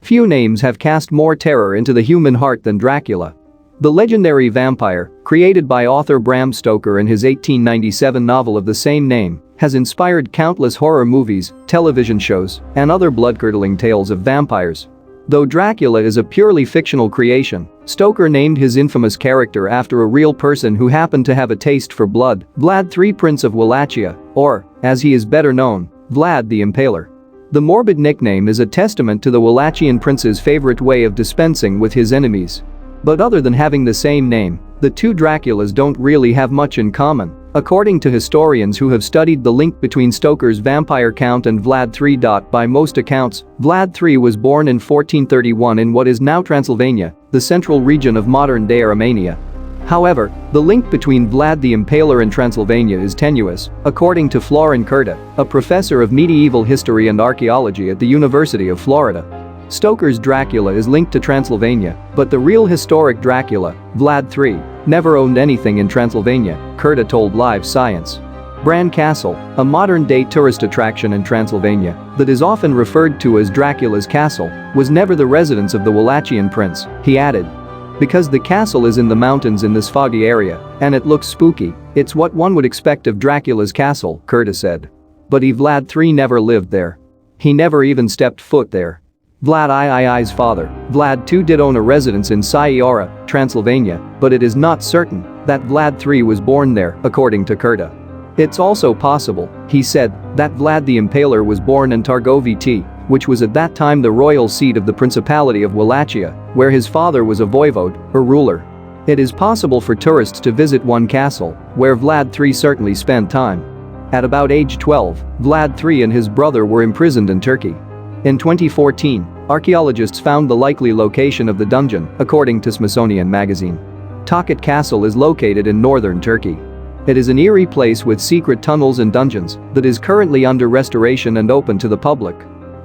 Few names have cast more terror into the human heart than Dracula. The legendary vampire, created by author Bram Stoker in his 1897 novel of the same name, has inspired countless horror movies, television shows, and other blood-curdling tales of vampires. Though Dracula is a purely fictional creation, Stoker named his infamous character after a real person who happened to have a taste for blood, Vlad III, Prince of Wallachia, or, as he is better known, Vlad the Impaler. The morbid nickname is a testament to the Wallachian prince's favorite way of dispensing with his enemies. But other than having the same name, the two Draculas don't really have much in common, according to historians who have studied the link between Stoker's vampire count and Vlad III. By most accounts, Vlad III was born in 1431 in what is now Transylvania, the central region of modern-day Armenia. However, the link between Vlad the Impaler and Transylvania is tenuous, according to Florin Curta, a professor of medieval history and archaeology at the University of Florida. Stoker's Dracula is linked to Transylvania, but the real historic Dracula, Vlad III, never owned anything in Transylvania, Curta told Live Science. Bran Castle, a modern-day tourist attraction in Transylvania that is often referred to as Dracula's Castle, was never the residence of the Wallachian prince, he added. Because the castle is in the mountains in this foggy area, and it looks spooky, it's what one would expect of Dracula's castle, Curta said. But Vlad III never lived there. He never even stepped foot there. Vlad III's father, Vlad II, did own a residence in Siora, Transylvania, but it is not certain that Vlad III was born there, according to Curta. It's also possible, he said, that Vlad the Impaler was born in Targoviti, which was at that time the royal seat of the Principality of Wallachia, where his father was a voivode, or ruler. It is possible for tourists to visit one castle, where Vlad III certainly spent time. At about age 12, Vlad III and his brother were imprisoned in Turkey. In 2014, archaeologists found the likely location of the dungeon, according to Smithsonian Magazine. Tokat Castle is located in northern Turkey. It is an eerie place with secret tunnels and dungeons that is currently under restoration and open to the public.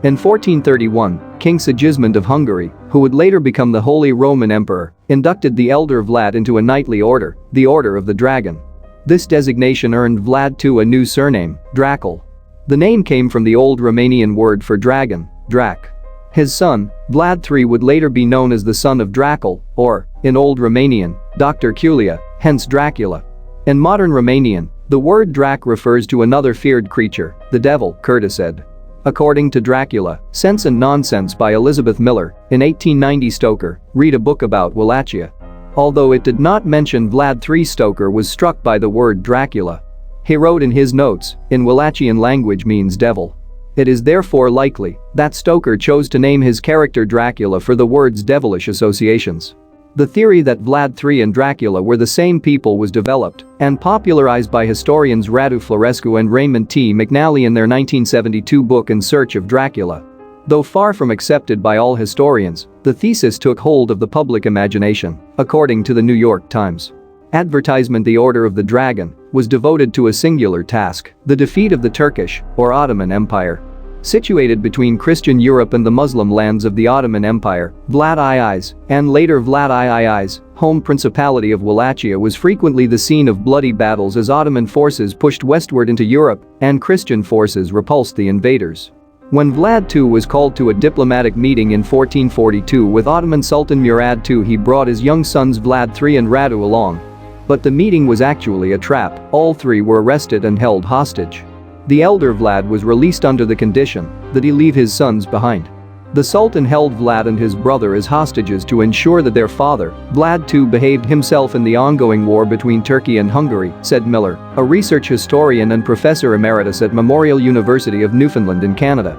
In 1431, King Sigismund of Hungary, who would later become the Holy Roman Emperor, inducted the elder Vlad into a knightly order, the Order of the Dragon. This designation earned Vlad II a new surname, Dracul. The name came from the old Romanian word for dragon, Drac. His son, Vlad III, would later be known as the son of Dracul, or, in Old Romanian, Dr. Culia, hence Dracula. In modern Romanian, the word Drac refers to another feared creature, the devil, Curta said. According to Dracula, Sense and Nonsense by Elizabeth Miller, in 1890 Stoker, read a book about Wallachia. Although it did not mention Vlad III, Stoker was struck by the word Dracula. He wrote in his notes, in Wallachian language means devil. It is therefore likely that Stoker chose to name his character Dracula for the word's devilish associations. The theory that Vlad III and Dracula were the same people was developed and popularized by historians Radu Florescu and Raymond T. McNally in their 1972 book In Search of Dracula. Though far from accepted by all historians, the thesis took hold of the public imagination, according to the New York Times. Advertisement The Order of the Dragon was devoted to a singular task, the defeat of the Turkish, or Ottoman Empire. Situated between Christian Europe and the Muslim lands of the Ottoman Empire, Vlad II's, and later Vlad III's, home Principality of Wallachia was frequently the scene of bloody battles as Ottoman forces pushed westward into Europe and Christian forces repulsed the invaders. When Vlad II was called to a diplomatic meeting in 1442 with Ottoman Sultan Murad II, he brought his young sons Vlad III and Radu along. But the meeting was actually a trap, all three were arrested and held hostage. The elder Vlad was released under the condition that he leave his sons behind. The Sultan held Vlad and his brother as hostages to ensure that their father, Vlad II, behaved himself in the ongoing war between Turkey and Hungary, said Miller, a research historian and professor emeritus at Memorial University of Newfoundland in Canada.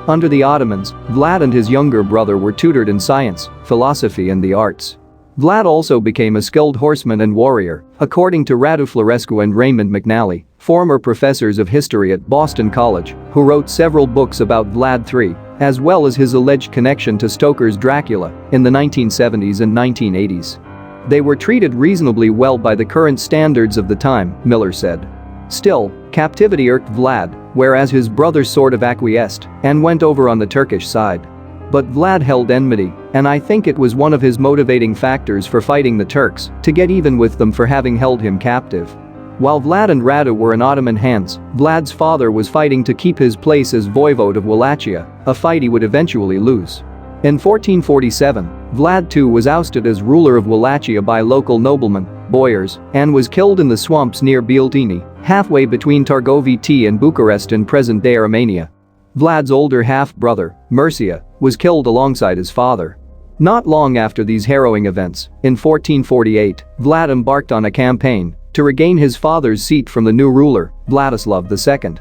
Under the Ottomans, Vlad and his younger brother were tutored in science, philosophy and the arts. Vlad also became a skilled horseman and warrior, according to Radu Florescu and Raymond McNally, former professors of history at Boston College, who wrote several books about Vlad III, as well as his alleged connection to Stoker's Dracula in the 1970s and 1980s. They were treated reasonably well by the current standards of the time, Miller said. Still, captivity irked Vlad, whereas his brother sort of acquiesced and went over on the Turkish side. But Vlad held enmity, and I think it was one of his motivating factors for fighting the Turks, to get even with them for having held him captive. While Vlad and Radu were in Ottoman hands, Vlad's father was fighting to keep his place as voivode of Wallachia, a fight he would eventually lose. In 1447, Vlad II was ousted as ruler of Wallachia by local noblemen, boyars, and was killed in the swamps near Bieltini, halfway between Targoviti and Bucharest in present-day Romania. Vlad's older half-brother, Mircea, was killed alongside his father. Not long after these harrowing events, in 1448, Vlad embarked on a campaign to regain his father's seat from the new ruler, Vladislav II.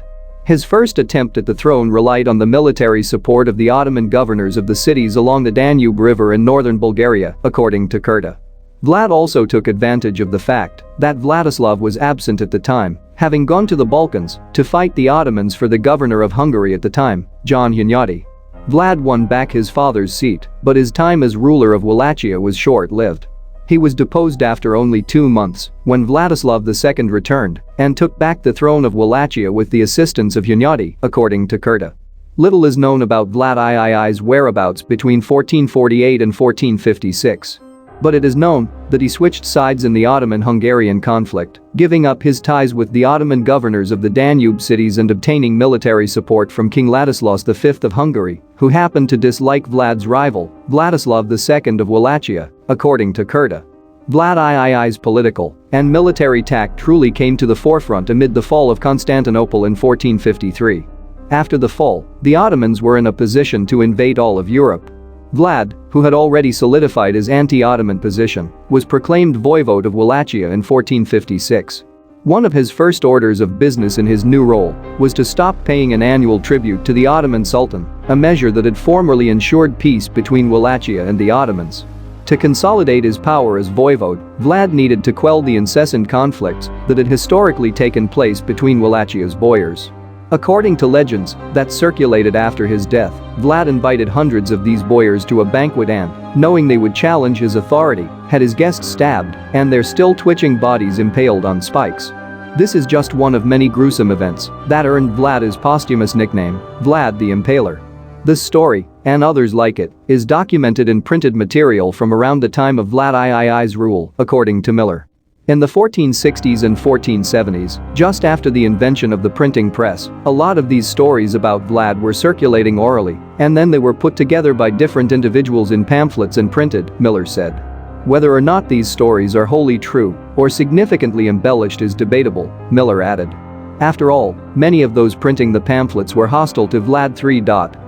His first attempt at the throne relied on the military support of the Ottoman governors of the cities along the Danube River in northern Bulgaria, according to Curta. Vlad also took advantage of the fact that Vladislav was absent at the time, having gone to the Balkans to fight the Ottomans for the governor of Hungary at the time, John Hunyadi. Vlad won back his father's seat, but his time as ruler of Wallachia was short-lived. He was deposed after only 2 months when Vladislav II returned and took back the throne of Wallachia with the assistance of Hunyadi, according to Curta. Little is known about Vlad III's whereabouts between 1448 and 1456. But it is known that he switched sides in the Ottoman-Hungarian conflict, giving up his ties with the Ottoman governors of the Danube cities and obtaining military support from King Ladislaus V of Hungary, who happened to dislike Vlad's rival, Vladislav II of Wallachia, according to Curta. Vlad III's political and military tact truly came to the forefront amid the fall of Constantinople in 1453. After the fall, the Ottomans were in a position to invade all of Europe. Vlad, who had already solidified his anti-Ottoman position, was proclaimed voivode of Wallachia in 1456. One of his first orders of business in his new role was to stop paying an annual tribute to the Ottoman Sultan, a measure that had formerly ensured peace between Wallachia and the Ottomans. To consolidate his power as voivode, Vlad needed to quell the incessant conflicts that had historically taken place between Wallachia's boyars. According to legends that circulated after his death, Vlad invited hundreds of these boyars to a banquet and, knowing they would challenge his authority, had his guests stabbed and their still twitching bodies impaled on spikes. This is just one of many gruesome events that earned Vlad his posthumous nickname, Vlad the Impaler. This story, and others like it, is documented in printed material from around the time of Vlad III's rule, according to Miller. In the 1460s and 1470s, just after the invention of the printing press, a lot of these stories about Vlad were circulating orally, and then they were put together by different individuals in pamphlets and printed, Miller said. Whether or not these stories are wholly true or significantly embellished is debatable, Miller added. After all, many of those printing the pamphlets were hostile to Vlad III.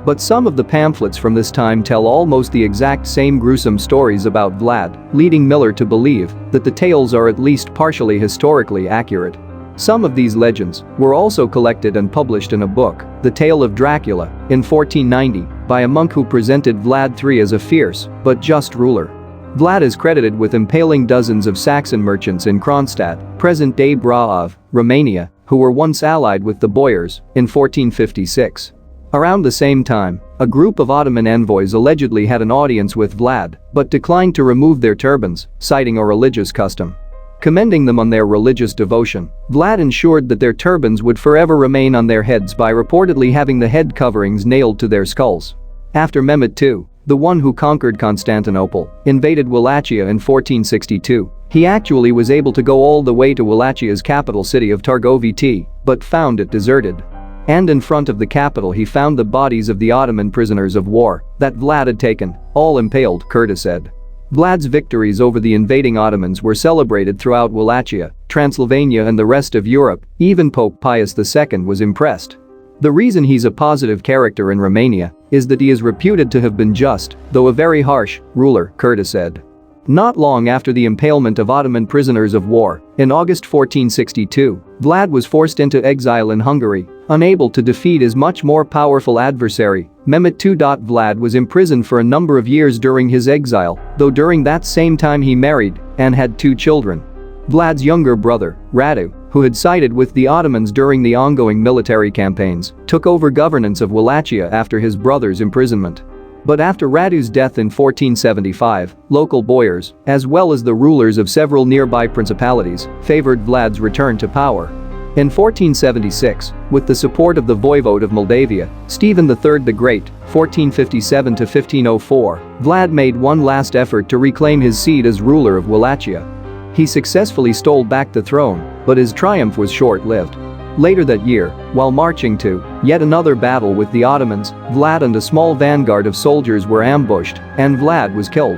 But some of the pamphlets from this time tell almost the exact same gruesome stories about Vlad, leading Miller to believe that the tales are at least partially historically accurate. Some of these legends were also collected and published in a book, The Tale of Dracula, in 1490, by a monk who presented Vlad III as a fierce but just ruler. Vlad is credited with impaling dozens of Saxon merchants in Kronstadt, present-day Braov, Romania, who were once allied with the boyars, in 1456. Around the same time, a group of Ottoman envoys allegedly had an audience with Vlad, but declined to remove their turbans, citing a religious custom. Commending them on their religious devotion, Vlad ensured that their turbans would forever remain on their heads by reportedly having the head coverings nailed to their skulls. After Mehmed II, the one who conquered Constantinople, invaded Wallachia in 1462, he actually was able to go all the way to Wallachia's capital city of Targoviti, but found it deserted. And in front of the capital he found the bodies of the Ottoman prisoners of war that Vlad had taken, all impaled, Curta said. Vlad's victories over the invading Ottomans were celebrated throughout Wallachia, Transylvania and the rest of Europe. Even Pope Pius II was impressed. The reason he's a positive character in Romania is that he is reputed to have been just, though a very harsh, ruler, Curta said. Not long after the impalement of Ottoman prisoners of war, in August 1462, Vlad was forced into exile in Hungary, unable to defeat his much more powerful adversary, Mehmed II. Vlad was imprisoned for a number of years during his exile, though during that same time he married and had 2 children. Vlad's younger brother, Radu, who had sided with the Ottomans during the ongoing military campaigns, took over governance of Wallachia after his brother's imprisonment. But after Radu's death in 1475, local boyars, as well as the rulers of several nearby principalities, favored Vlad's return to power. In 1476, with the support of the voivode of Moldavia, Stephen III the Great, 1457–1504, Vlad made one last effort to reclaim his seat as ruler of Wallachia. He successfully stole back the throne, but his triumph was short-lived. Later that year, while marching to yet another battle with the Ottomans, Vlad and a small vanguard of soldiers were ambushed, and Vlad was killed.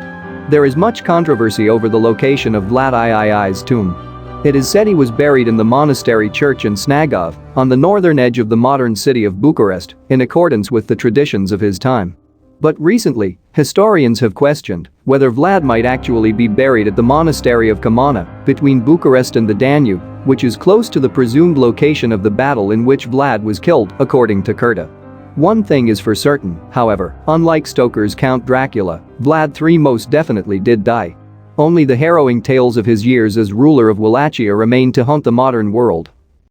There is much controversy over the location of Vlad III's tomb. It is said he was buried in the monastery church in Snagov, on the northern edge of the modern city of Bucharest, in accordance with the traditions of his time. But recently, historians have questioned whether Vlad might actually be buried at the monastery of Comana, between Bucharest and the Danube, which is close to the presumed location of the battle in which Vlad was killed, according to Curta. One thing is for certain, however, unlike Stoker's Count Dracula, Vlad III most definitely did die. Only the harrowing tales of his years as ruler of Wallachia remain to haunt the modern world.